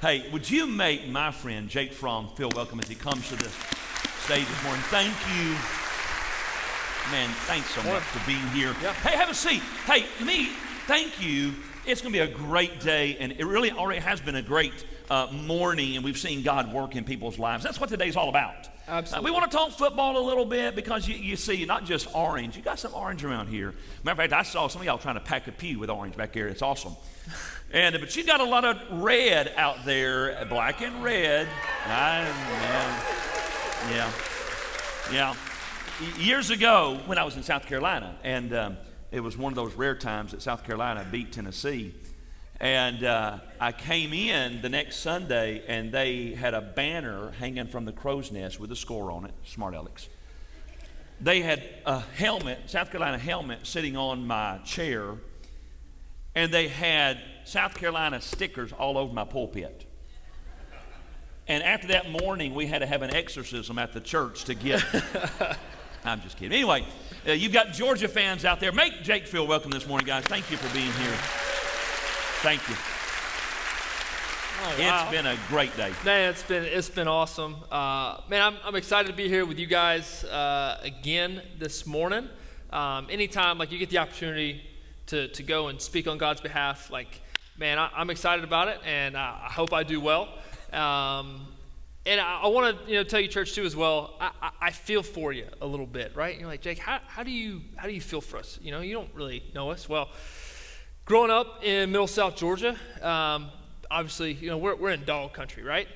Hey, would you make my friend Jake Fromm feel welcome as he comes to the stage this morning? Thank you. Man, thanks so much for being here. Yeah. Hey, have a seat. Hey, thank you. It's going to be a great day, and it really already has been a great morning, and we've seen God work in people's lives. That's what today's all about. Absolutely. We want to talk football a little bit because you see, not just orange. You got some orange around here. Matter of fact, I saw some of y'all trying to pack a pew with orange back there. It's awesome. But you got a lot of red out there, black and red. Yeah. Years ago, when I was in South Carolina, and it was one of those rare times that South Carolina beat Tennessee, and I came in the next Sunday, and they had a banner hanging from the crow's nest with a score on it, Smart Alex. They had a helmet, South Carolina helmet, sitting on my chair, and they had South Carolina stickers all over my pulpit. And after that morning, we had to have an exorcism at the church to get... I'm just kidding. Anyway, you've got Georgia fans out there. Make Jake feel welcome this morning, guys. Thank you for being here. Thank you. Oh, wow. It's been a great day. Man, it's been awesome. Man, I'm excited to be here with you guys again this morning. Anytime like you get the opportunity to go and speak on God's behalf, like, man, I'm excited about it, and I hope I do well. And I want to tell you, church, too, as well. I feel for you a little bit, right? You're like, Jake, how do you feel for us? You don't really know us. Well, growing up in Middle South Georgia, obviously, we're in dog country, right?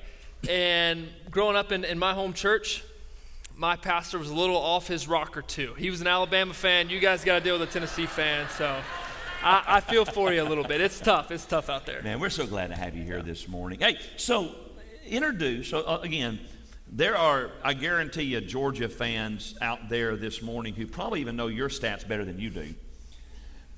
And growing up in my home church, my pastor was a little off his rocker too. He was an Alabama fan. You guys got to deal with a Tennessee fan, so I feel for you a little bit. It's tough. It's tough out there. Man, we're so glad to have you here this morning. Hey, so introduce. So again, there are, I guarantee you, Georgia fans out there this morning who probably even know your stats better than you do.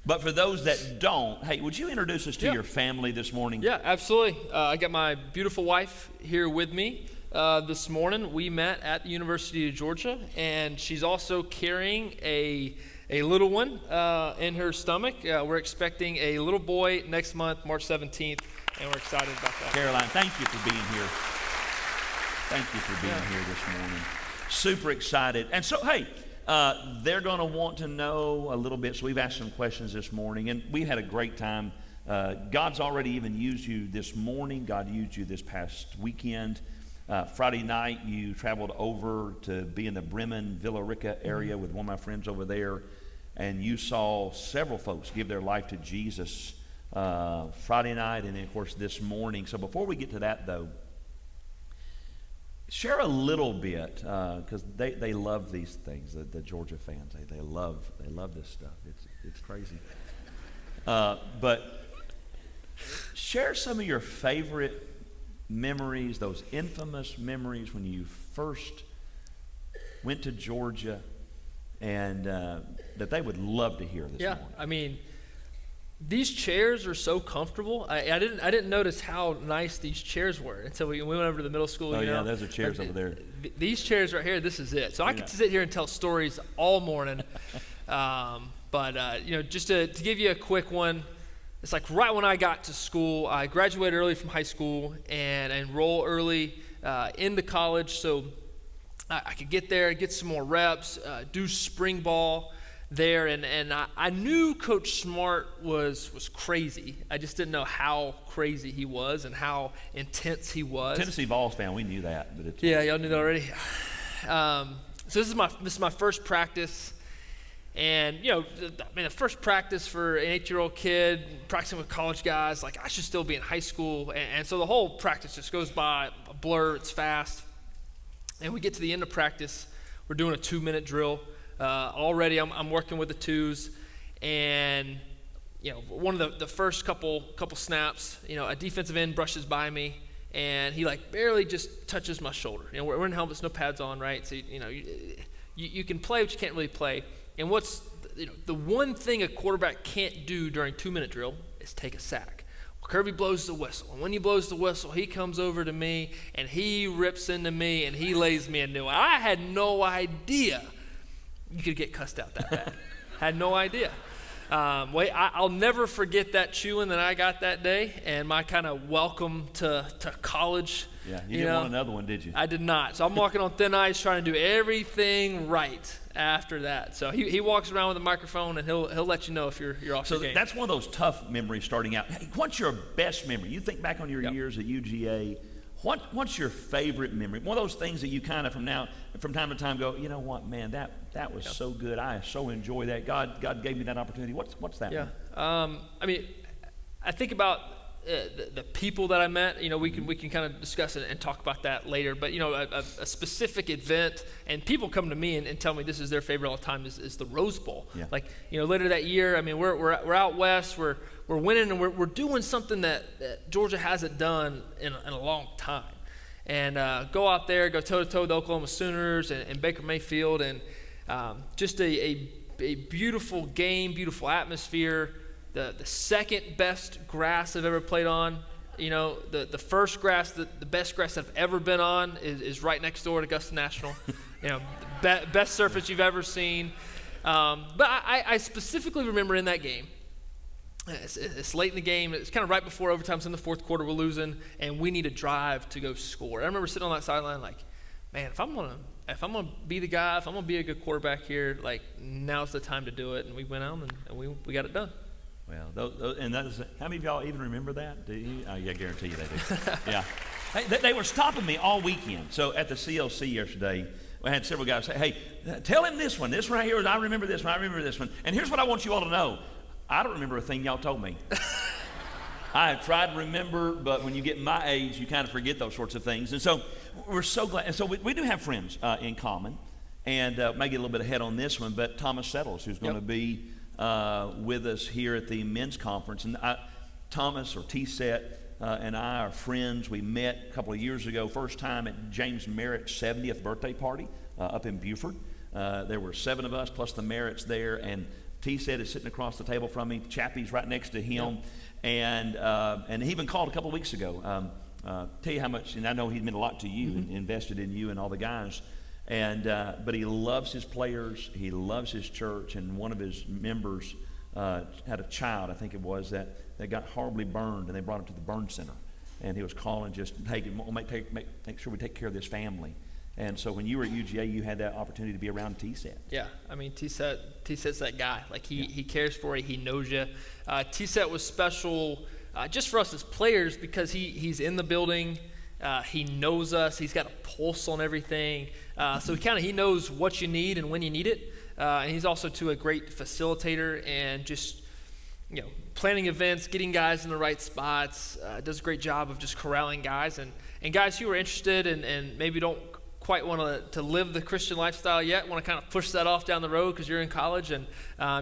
But for those that don't, hey, would you introduce us to your family this morning? Yeah, absolutely. I got my beautiful wife here with me this morning. We met at the University of Georgia, and she's also carrying a little one in her stomach. We're expecting a little boy next month, March 17th, and we're excited about that. Caroline, thank you for being here. Thank you for being here this morning. Super excited. And so, hey, they're going to want to know a little bit, so we've asked some questions this morning, and we had a great time. God's already even used you this morning. God used you this past weekend. Friday night, you traveled over to be in the Bremen, Villa Rica area with one of my friends over there, and you saw several folks give their life to Jesus Friday night, and then, of course, this morning. So before we get to that, though, share a little bit, because they love these things, the Georgia fans. They love this stuff. It's crazy. But share some of your favorite memories, those infamous memories when you first went to Georgia, and that they would love to hear this morning. I mean, these chairs are so comfortable. I didn't notice how nice these chairs were until we went over to the middle school. Oh, yeah, those are chairs over there. These chairs right here, this is it. So I could sit here and tell stories all morning. Just to give you a quick one, it's like right when I got to school, I graduated early from high school and enroll early into college, so I could get there, get some more reps, do spring ball there, and I knew Coach Smart was crazy. I just didn't know how crazy he was and how intense he was. Tennessee Vols fan, we knew that, but y'all knew that already. So this is my first practice, and the first practice for an 8-year-old kid practicing with college guys, like I should still be in high school, and so the whole practice just goes by a blur. It's fast, and we get to the end of practice. We're doing a 2-minute drill. Already I'm working with the twos, and one of the first couple snaps, a defensive end brushes by me, and he like barely just touches my shoulder. We're in helmets, no pads on, right? So you can play, but you can't really play. And what's the one thing a quarterback can't do during 2-minute drill is take a sack. Well, Kirby blows the whistle, and when he blows the whistle, he comes over to me and he rips into me and he lays me a new one. I had no idea you could get cussed out that bad. Had no idea. I'll never forget that chewing that I got that day and my kind of welcome to college. Yeah, you didn't want another one, did you? I did not. So I'm walking on thin ice trying to do everything right after that. So he walks around with a microphone and he'll let you know if you're off your game. That's one of those tough memories starting out. Hey, what's your best memory? You think back on your years at UGA. What's your favorite memory? One of those things that you kind of from time to time go, you know what, man, that was so good. I so enjoy that. God gave me that opportunity. What's that? Yeah. I mean, I think about the people that I met. You know, we can kind of discuss it and talk about that later. But you know, a specific event, and people come to me and tell me this is their favorite all the time is the Rose Bowl. Yeah. Like, you know, later that year. I mean, we're out west. We're winning, and we're doing something that Georgia hasn't done in a long time. And go out there, go toe-to-toe with the Oklahoma Sooners and Baker Mayfield, and just a beautiful game, beautiful atmosphere. The second best grass I've ever played on. You know, the first grass, the best grass I've ever been on is right next door to Augusta National. You know, best surface you've ever seen. But I specifically remember in that game, it's late in the game. It's kind of right before overtime. It's in the fourth quarter. We're losing, and we need a drive to go score. I remember sitting on that sideline like, man, if I'm gonna be the guy, if I'm gonna be a good quarterback here, like now's the time to do it. And we went out and we got it done. Well, and that is, how many of y'all even remember that? Do you? I guarantee you they do. Yeah. Hey, they were stopping me all weekend. So at the CLC yesterday, I had several guys say, hey, tell him this one right here. I remember this one. I remember this one. And here's what I want you all to know. I don't remember a thing y'all told me. I have tried to remember, but when you get my age, you kind of forget those sorts of things. And so we're so glad. And so we do have friends in common. And may get a little bit ahead on this one, but Thomas Settles, who's going to be with us here at the men's conference. And Thomas, or T-Set, and I are friends. We met a couple of years ago, first time at James Merritt's 70th birthday party up in Buford. There were 7 of us plus the Merritts there, and T-Set is sitting across the table from me. Chappie's right next to him. Yep. And he even called a couple of weeks ago. Tell you how much, and I know he meant a lot to you and invested in you and all the guys. And but he loves his players. He loves his church. And one of his members had a child, I think it was, that got horribly burned, and they brought him to the burn center. And he was calling just, hey, make sure we take care of this family. And so when you were at UGA, you had that opportunity to be around T-Set. Yeah, I mean, T-Set's that guy. Like, he cares for you. He knows you. T-Set was special just for us as players because he's in the building. He knows us. He's got a pulse on everything. So he knows what you need and when you need it. And he's also, too, a great facilitator and just, you know, planning events, getting guys in the right spots. Does a great job of just corralling guys. And guys who are interested and maybe don't quite want to live the Christian lifestyle yet, want to kind of push that off down the road because you're in college, and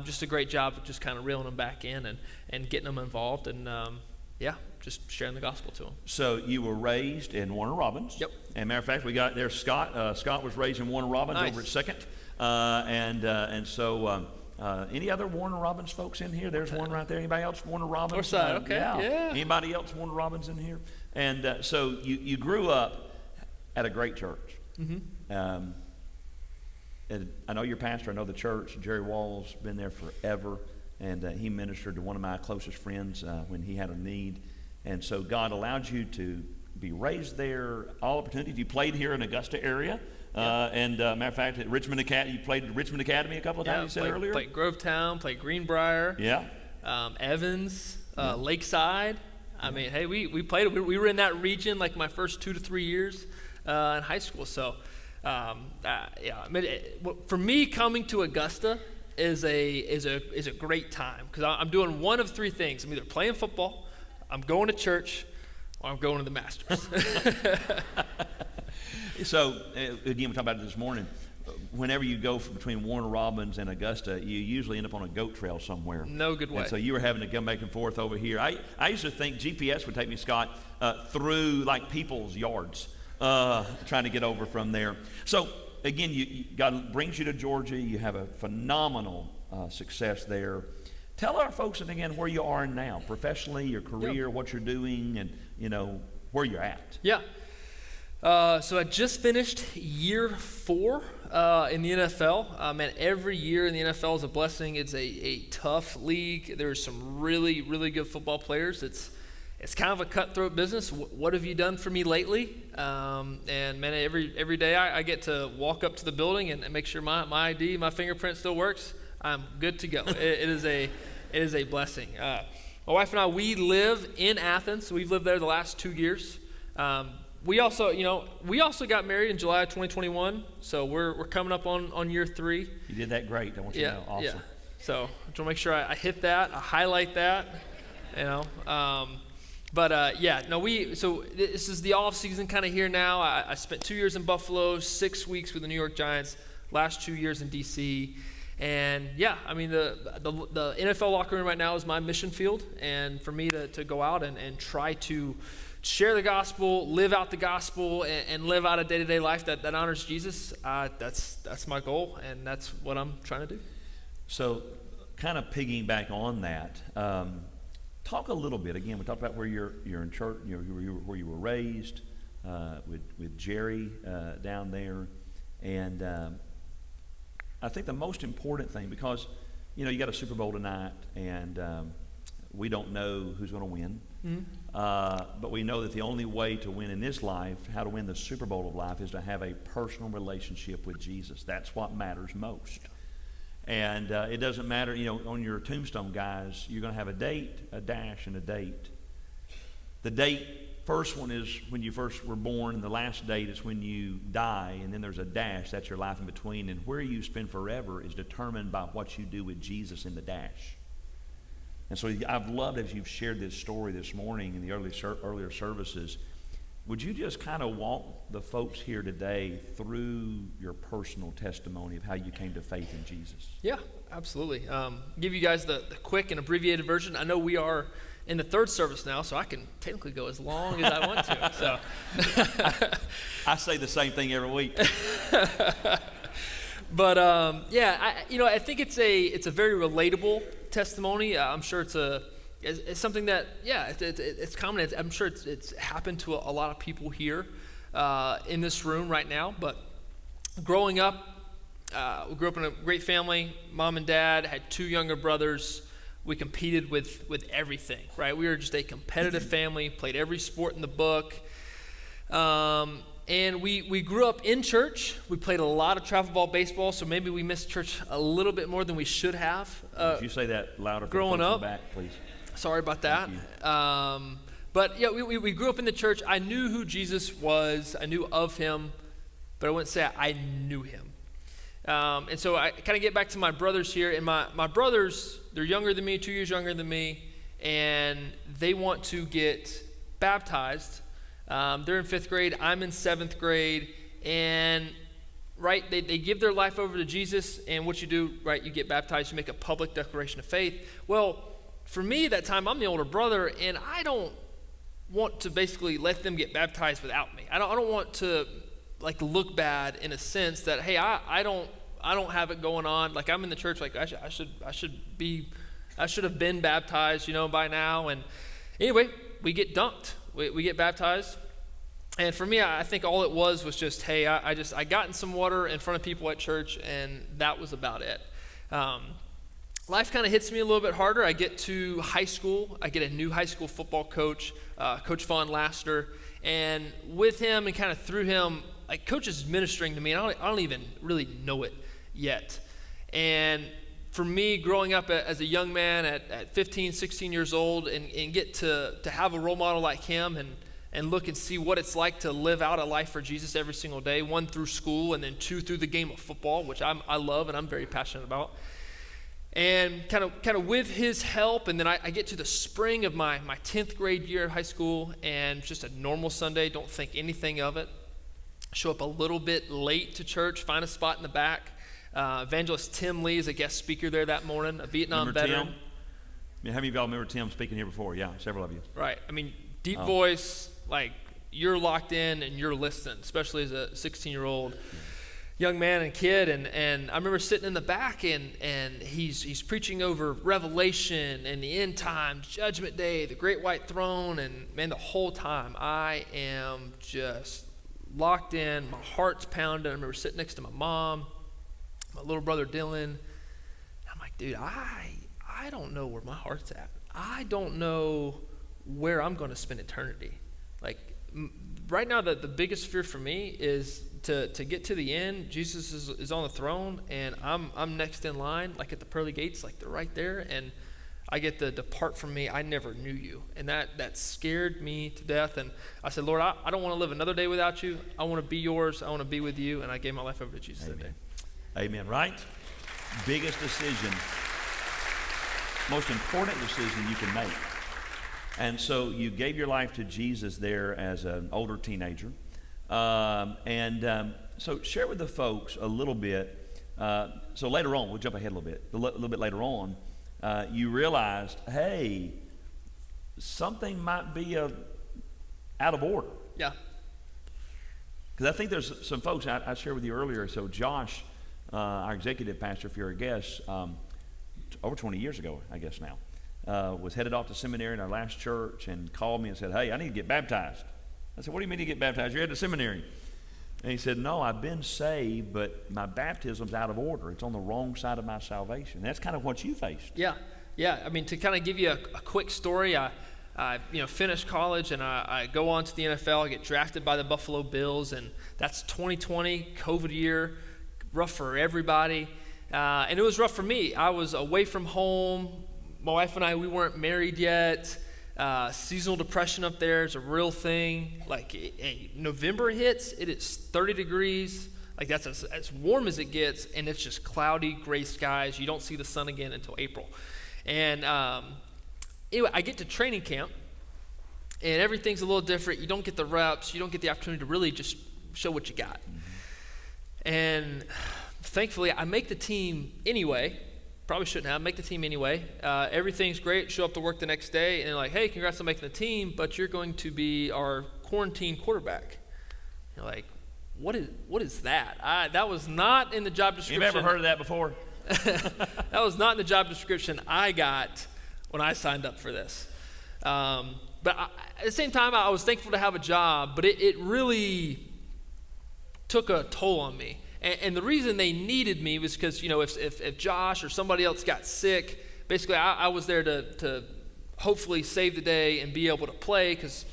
just a great job of just kind of reeling them back in and getting them involved, and just sharing the gospel to them. So you were raised in Warner Robins. Yep. And matter of fact, we got there Scott. Scott was raised in Warner Robins. Nice. Over at Second. And so any other Warner Robins folks in here? There's one right there. Anybody else Warner Robins? North side, okay. Yeah. Anybody else Warner Robins in here? And so you grew up at a great church. Mm-hmm. And I know your pastor. I know the church. Jerry Wall's been there forever, and he ministered to one of my closest friends when he had a need. And so God allowed you to be raised there. All opportunities. You played here in Augusta area, and matter of fact, at Richmond Academy, you played at Richmond Academy a couple of times. You said earlier. Played Grovetown, played Greenbrier. Yeah. Evans, Lakeside. I mean, hey, we played. We were in that region like my first 2 to 3 years in high school. So, I mean, for me, coming to Augusta is a great time because I'm doing one of 3 things. I'm either playing football, I'm going to church, or I'm going to the Masters. So, again, we talked about it this morning. Whenever you go between Warner Robins and Augusta, you usually end up on a goat trail somewhere. No good way. And so you were having to come back and forth over here. I used to think GPS would take me, Scott, through like people's yards, trying to get over from there. So again, God brings you to Georgia. You have a phenomenal success there. Tell our folks again where you are now, professionally, your career, what you're doing, and you know where you're at. Yeah. So I just finished year 4 in the NFL. Man, every year in the NFL is a blessing. It's a tough league. There's some really, really good football players. It's kind of a cutthroat business. What have you done for me lately? And man, every day I get to walk up to the building and make sure my ID, my fingerprint still works. I'm good to go. It is a blessing. My wife and I, we live in Athens. We've lived there the last 2 years. We also got married in July of 2021, so we're coming up on year 3. You did that great. I want you to know. Awesome. Yeah. So I just want to make sure I hit that, I highlight that, So this is the off season kind of here now. I spent 2 years in Buffalo, 6 weeks with the New York Giants, last 2 years in DC. And yeah, I mean, the NFL locker room right now is my mission field. And for me to go out and try to share the gospel, live out the gospel, and live out a day-to-day life that honors Jesus, that's my goal, and that's what I'm trying to do. So kind of piggyback on that, talk a little bit. Again, we talked about where you're in church, where you were raised, with Jerry down there. And I think the most important thing, because you got a Super Bowl tonight, and we don't know who's going to win. Mm-hmm. But we know that the only way to win in this life, how to win the Super Bowl of life, is to have a personal relationship with Jesus. That's what matters most. And it doesn't matter, on your tombstone, guys, you're going to have a date, a dash, and a date. The date, first one is when you first were born, and the last date is when you die, and then there's a dash, that's your life in between. And where you spend forever is determined by what you do with Jesus in the dash. And so I've loved, as you've shared this story this morning in the earlier services, would you just kind of walk the folks here today through your personal testimony of how you came to faith in Jesus? Yeah, absolutely. Give you guys the quick and abbreviated version. I know we are in the third service now, so I can technically go as long as I want to. So I say the same thing every week. But I think it's a very relatable testimony. I'm sure it's something that it's common. I'm sure it's happened to a lot of people here in this room right now. But growing up, we grew up in a great family. Mom and dad had 2 younger brothers. We competed with everything, right? We were just a competitive family. Played every sport in the book. And we grew up in church. We played a lot of travel ball baseball, so maybe we missed church a little bit more than we should have. Could you say that louder for growing the folks up? In the back, please? Sorry about that. But yeah, we grew up in the church. I knew who Jesus was. I knew of him, but I wouldn't say I knew him. And so I kind of get back to my brothers here. And my brothers, they're younger than me, 2 years younger than me, and they want to get baptized. They're in 5th grade. I'm in 7th grade. And, right, they give their life over to Jesus. And what you do, right, you get baptized. You make a public declaration of faith. Well, for me at that time, I'm the older brother, and I don't want to basically let them get baptized without me. I don't want to, look bad in a sense that, hey, I don't have it going on. Like, I'm in the church, I should have been baptized, by now. And anyway, we get dunked. We get baptized. And for me, I think all it was just, hey, I got in some water in front of people at church, and that was about it. Life kind of hits me a little bit harder. I get to high school. I get a new high school football coach, Coach Von Laster. And with him and kind of through him, Coach is ministering to me, and I don't even really know it yet. And for me, growing up as a young man at 15, 16 years old, and get to have a role model like him and look and see what it's like to live out a life for Jesus every single day, 1 through school, and then 2 through the game of football, which I love and I'm very passionate about. And kind of with his help, and then I get to the spring of my 10th grade year of high school, and just a normal Sunday, don't think anything of it. Show up a little bit late to church, find a spot in the back. Evangelist Tim Lee is a guest speaker there that morning, a Vietnam veteran. Tim? How many of y'all remember Tim speaking here before? Yeah, several of you. Right. I mean, deep voice, you're locked in and you're listening, especially as a 16-year-old young man and kid. And I remember sitting in the back, and he's preaching over Revelation and the end times, Judgment Day, the Great White Throne, and man, the whole time I am just locked in. My heart's pounding. I remember sitting next to my mom, my little brother Dylan. I'm like, dude, I don't know where my heart's at. I don't know where I'm going to spend eternity. Like, right now, the biggest fear for me is to get to the end. Jesus is on the throne, and I'm next in line, like at the pearly gates, like they're right there, and I get the depart from me, I never knew you. And that scared me to death. And I said, Lord, I don't want to live another day without you. I want to be yours. I want to be with you. And I gave my life over to Jesus that day. Amen, right? Biggest decision, most important decision you can make. And so you gave your life to Jesus there as an older teenager. So share with the folks a little bit. So later on, we'll jump ahead a little bit later on, you realized, hey, something might be out of order. Yeah. Because I think there's some folks I shared with you earlier. So Josh, our executive pastor, if you're a guest, over 20 years ago, I guess now, was headed off to seminary in our last church and called me and said, hey, I need to get baptized. I said, what do you mean you get baptized? You're headed to seminary. And he said, no, I've been saved, but my baptism's out of order. It's on the wrong side of my salvation. That's kind of what you faced. Yeah. I mean, to kind of give you a quick story, I finished college and I go on to the NFL. I get drafted by the Buffalo Bills, and that's 2020, COVID year, rough for everybody. And it was rough for me. I was away from home. My wife and I, we weren't married yet. Seasonal depression up there is a real thing. Like, November hits, it is 30 degrees. Like, that's as warm as it gets, and it's just cloudy, gray skies. You don't see the sun again until April. And anyway, I get to training camp, and everything's a little different. You don't get the reps. You don't get the opportunity to really just show what you got. Mm-hmm. And thankfully, I make the team anyway. Probably shouldn't have. Make the team anyway. Everything's great. Show up to work the next day, and they're like, hey, congrats on making the team, but you're going to be our quarantine quarterback. You're like, what is that? That was not in the job description. You've ever heard of that before? That was not in the job description I got when I signed up for this. But at the same time, I was thankful to have a job, but it really took a toll on me. And the reason they needed me was because, if Josh or somebody else got sick, basically I was there to hopefully save the day and be able to play, because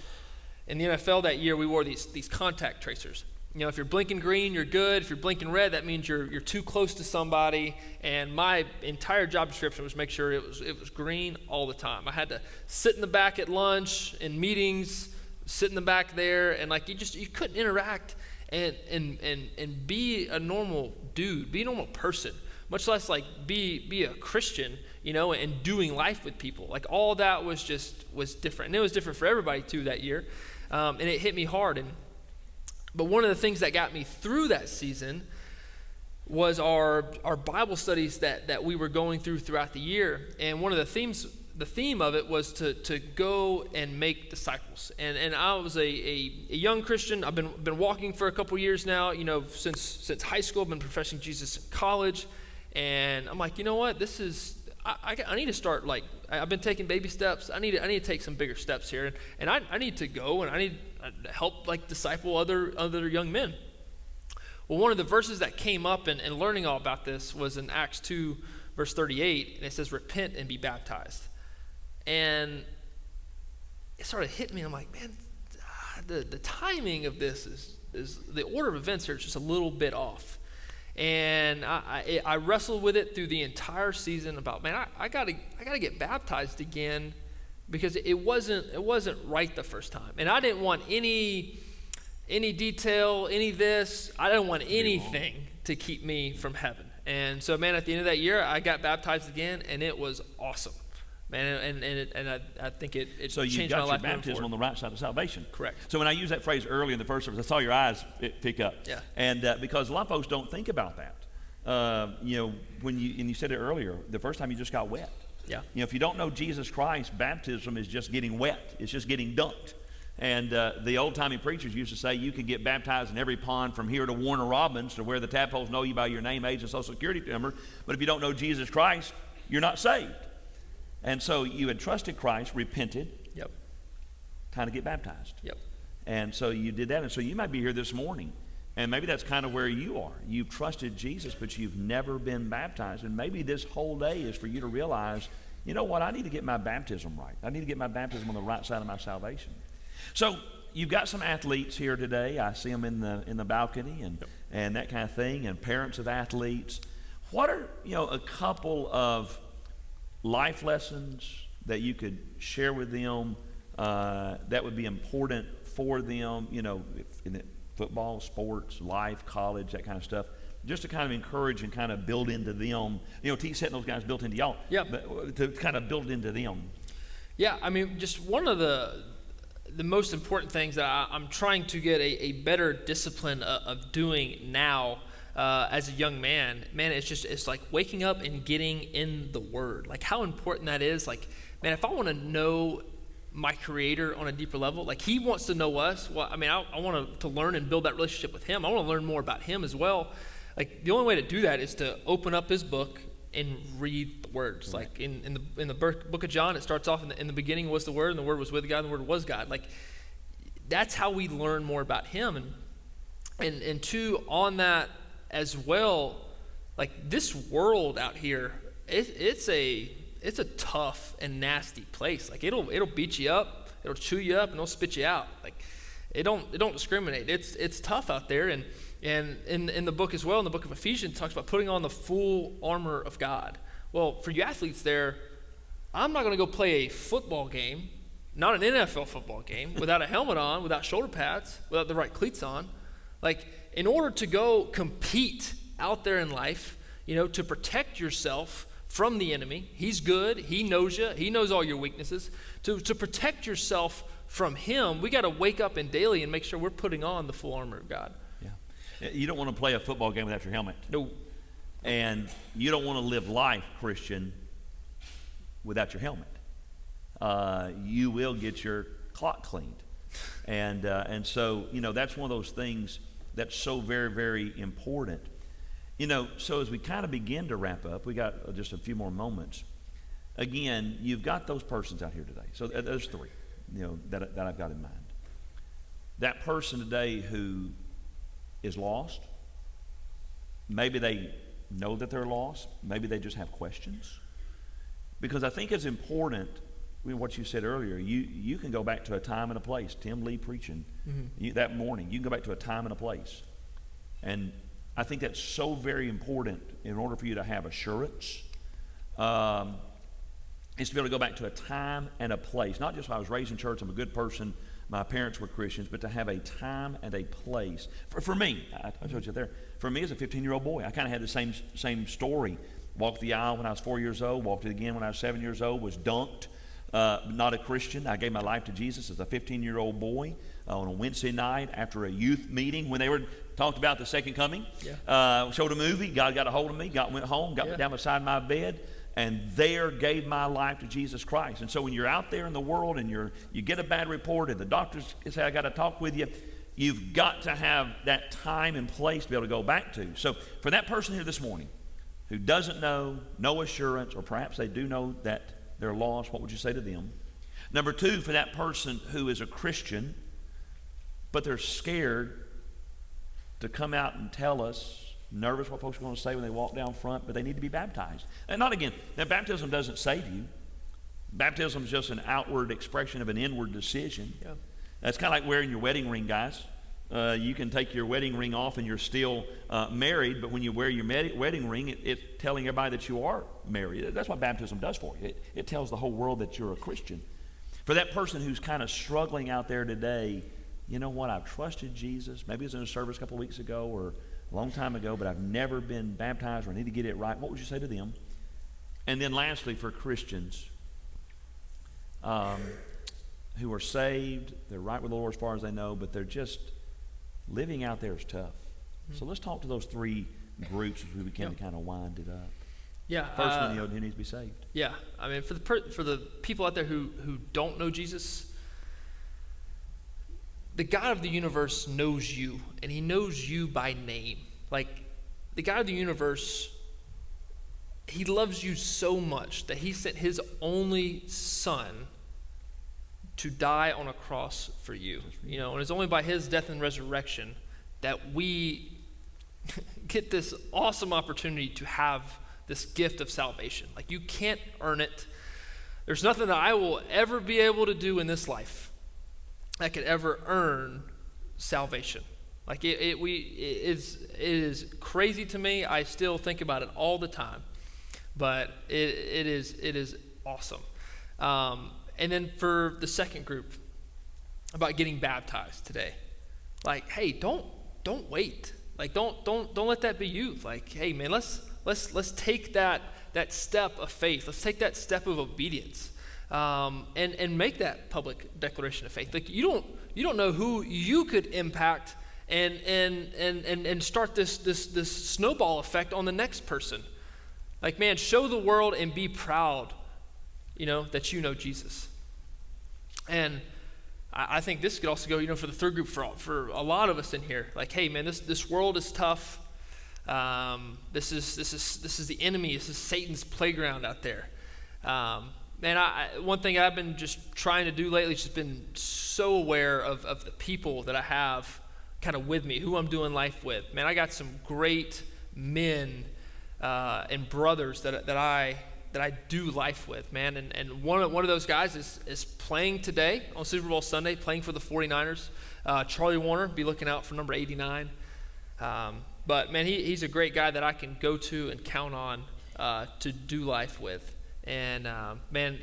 in the NFL that year we wore these contact tracers. If you're blinking green, you're good. If you're blinking red, that means you're too close to somebody. And my entire job description was make sure it was green all the time. I had to sit in the back at lunch, in meetings, sit in the back there, and you couldn't interact and be a normal dude, be a normal person, much less be a Christian, and doing life with people. Like, all that was different. And it was different for everybody too that year. And it hit me hard. But one of the things that got me through that season was our Bible studies that we were going throughout the year. And one of the theme of it was to go and make disciples. And I was a young Christian. I've been walking for a couple years now, since high school. I've been professing Jesus in college. And I'm like, you know what? This is, I need to start, I've been taking baby steps. I need to take some bigger steps here. And I need to go, and I need to help disciple other young men. Well, one of the verses that came up and learning all about this was in Acts 2, verse 38, and it says, repent and be baptized. And it started hitting me. I'm like, man, the timing of this is the order of events here is just a little bit off. And I wrestled with it through the entire season about, man, I gotta get baptized again, because it wasn't right the first time. And I didn't want any detail, any this. I didn't want anything to keep me from heaven. And so, man, at the end of that year, I got baptized again, and it was awesome. Man, and I think it changed my life. So you got your baptism on the right side of salvation. Correct. So when I use that phrase early in the first service, I saw your eyes pick up. Yeah. And because a lot of folks don't think about that. When you said it earlier, the first time you just got wet. Yeah. If you don't know Jesus Christ, baptism is just getting wet. It's just getting dunked. And the old-timey preachers used to say you could get baptized in every pond from here to Warner Robins, to where the tadpoles know you by your name, age, and social security number. But if you don't know Jesus Christ, you're not saved. And so you had trusted Christ, repented. Yep. Time to get baptized. Yep. And so you did that. And so you might be here this morning. And maybe that's kind of where you are. You've trusted Jesus, but you've never been baptized. And maybe this whole day is for you to realize, you know what, I need to get my baptism right. I need to get my baptism on the right side of my salvation. So you've got some athletes here today. I see them in the balcony and that kind of thing, and parents of athletes. What are, a couple of life lessons that you could share with them that would be important for them, in football, sports, life, college, that kind of stuff, just to kind of encourage and kind of build into them. T. Setting those guys built into y'all, but to kind of build into them. Yeah, I mean, just one of the most important things that I'm trying to get a better discipline of doing now as a young man, it's like waking up and getting in the Word. Like how important that is. Like, man, if I want to know my Creator on a deeper level, like He wants to know us. Well, I mean, I want to learn and build that relationship with Him. I want to learn more about Him as well. Like the only way to do that is to open up His book and read the words. Right. Like in the book of John, it starts off in the beginning was the Word, and the Word was with God, and the Word was God. Like that's how we learn more about Him. And two, on that as well, like this world out here, it's a tough and nasty place. Like it'll beat you up, it'll chew you up, and it'll spit you out. Like it don't discriminate. It's tough out there. And in the book as well, in the book of Ephesians, it talks about putting on the full armor of God. Well, for you athletes there, I'm not going to go play a football game, not an NFL football game, without a helmet on, without shoulder pads, without the right cleats on. Like, in order to go compete out there in life, to protect yourself from the enemy, he's good, he knows you, he knows all your weaknesses. To protect yourself from him, we got to wake up and daily and make sure we're putting on the full armor of God. Yeah. You don't want to play a football game without your helmet. No. And you don't want to live life, Christian, without your helmet. You will get your clock cleaned. And so, that's one of those things that's so very, very important. So as we kind of begin to wrap up, we got just a few more moments. Again, you've got those persons out here today. So there's three, that I've got in mind. That person today who is lost, maybe they know that they're lost, maybe they just have questions. Because I think it's important, what you said earlier, you can go back to a time and a place. Tim Lee preaching that morning, you can go back to a time and a place. And I think that's so very important in order for you to have assurance. Is to be able to go back to a time and a place. Not just I was raised in church, I'm a good person, my parents were Christians, but to have a time and a place. For me, I told you there, for me as a 15-year-old boy, I kind of had the same story. Walked the aisle when I was 4 years old, walked it again when I was 7 years old, was dunked. Not a Christian. I gave my life to Jesus as a 15-year-old boy on a Wednesday night after a youth meeting when they were talked about the second coming. Yeah. Showed a movie. God got a hold of me. Went home, got me down beside my bed, and there gave my life to Jesus Christ. And so when you're out there in the world and you get a bad report and the doctors say, I got to talk with you, you've got to have that time and place to be able to go back to. So for that person here this morning who doesn't know, no assurance, or perhaps they do know that they're lost, what would you say to them? Number two, for that person who is a Christian, but they're scared to come out and tell us, nervous what folks are going to say when they walk down front, but they need to be baptized. And not again, that baptism doesn't save you. Baptism is just an outward expression of an inward decision. Yeah. That's kind of like wearing your wedding ring, guys. You can take your wedding ring off and you're still married, but when you wear your wedding ring, it's telling everybody that you are married. That's what baptism does for you. It tells the whole world that you're a Christian. For that person who's kind of struggling out there today, you know what, I've trusted Jesus. Maybe it was in a service a couple of weeks ago or a long time ago, but I've never been baptized or I need to get it right. What would you say to them? And then lastly, for Christians who are saved, they're right with the Lord as far as they know, but they're just living out there is tough. Mm-hmm. So let's talk to those three groups as we begin to kind of wind it up. Yeah. First one, who needs to be saved. Yeah. I mean, for the people out there who don't know Jesus, the God of the universe knows you, and he knows you by name. Like, the God of the universe, he loves you so much that he sent his only son to die on a cross for you. You know, and it's only by his death and resurrection that we get this awesome opportunity to have this gift of salvation. Like, you can't earn it. There's nothing that I will ever be able to do in this life that could ever earn salvation. Like, it is crazy to me. I still think about it all the time, but it is awesome. And then for the second group, about getting baptized today, like, hey, don't wait. Like, don't let that be you. Like, hey, man, let's take that step of faith. Let's take that step of obedience, and make that public declaration of faith. Like, you don't know who you could impact and start this snowball effect on the next person. Like, man, show the world and be proud, that you know Jesus. And I think this could also go, for the third group, for a lot of us in here. Like, hey, man, this world is tough. This is the enemy. This is Satan's playground out there. Man, one thing I've been just trying to do lately is just been so aware of the people that I have kind of with me, who I'm doing life with. Man, I got some great men and brothers that I do life with, man. And one of those guys is playing today on Super Bowl Sunday, playing for the 49ers. Charlie Warner, be looking out for number 89. But, man, he's a great guy that I can go to and count on to do life with. And, man,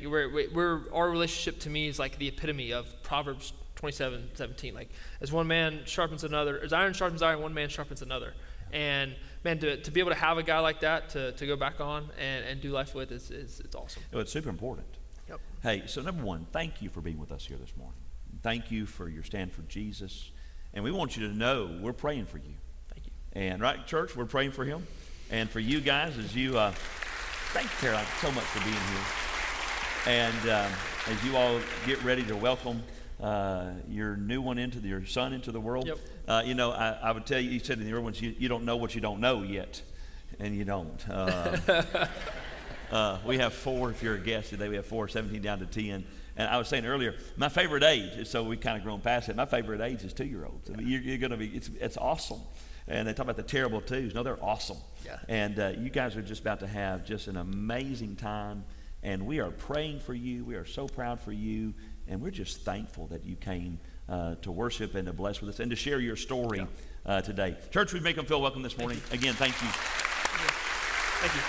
our relationship to me is like the epitome of Proverbs 27:17. Like, as one man sharpens another, as iron sharpens iron, one man sharpens another. And, man, to be able to have a guy like that to go back on and do life with it's awesome. Oh, it's super important. Yep. Hey, so number one, thank you for being with us here this morning. Thank you for your stand for Jesus. And we want you to know we're praying for you. Thank you. And right, church, we're praying for him. And for you guys, as you, thank you, Caroline, so much for being here. And as you all get ready to welcome your new one your son into the world. Yep. I would tell you, you said in the early ones, you don't know what you don't know yet, and you don't. We have 4, if you're a guest today, we have 4, 17 down to 10. And I was saying earlier, my favorite age, so we've kind of grown past it, my favorite age is 2-year-olds. I mean, you're going to be, it's awesome. And they talk about the terrible twos. No, they're awesome. Yeah. And you guys are just about to have just an amazing time. And we are praying for you. We are so proud for you. And we're just thankful that you came to worship and to bless with us and to share your story today. Church, we make them feel welcome this morning. Again, thank you. Thank you.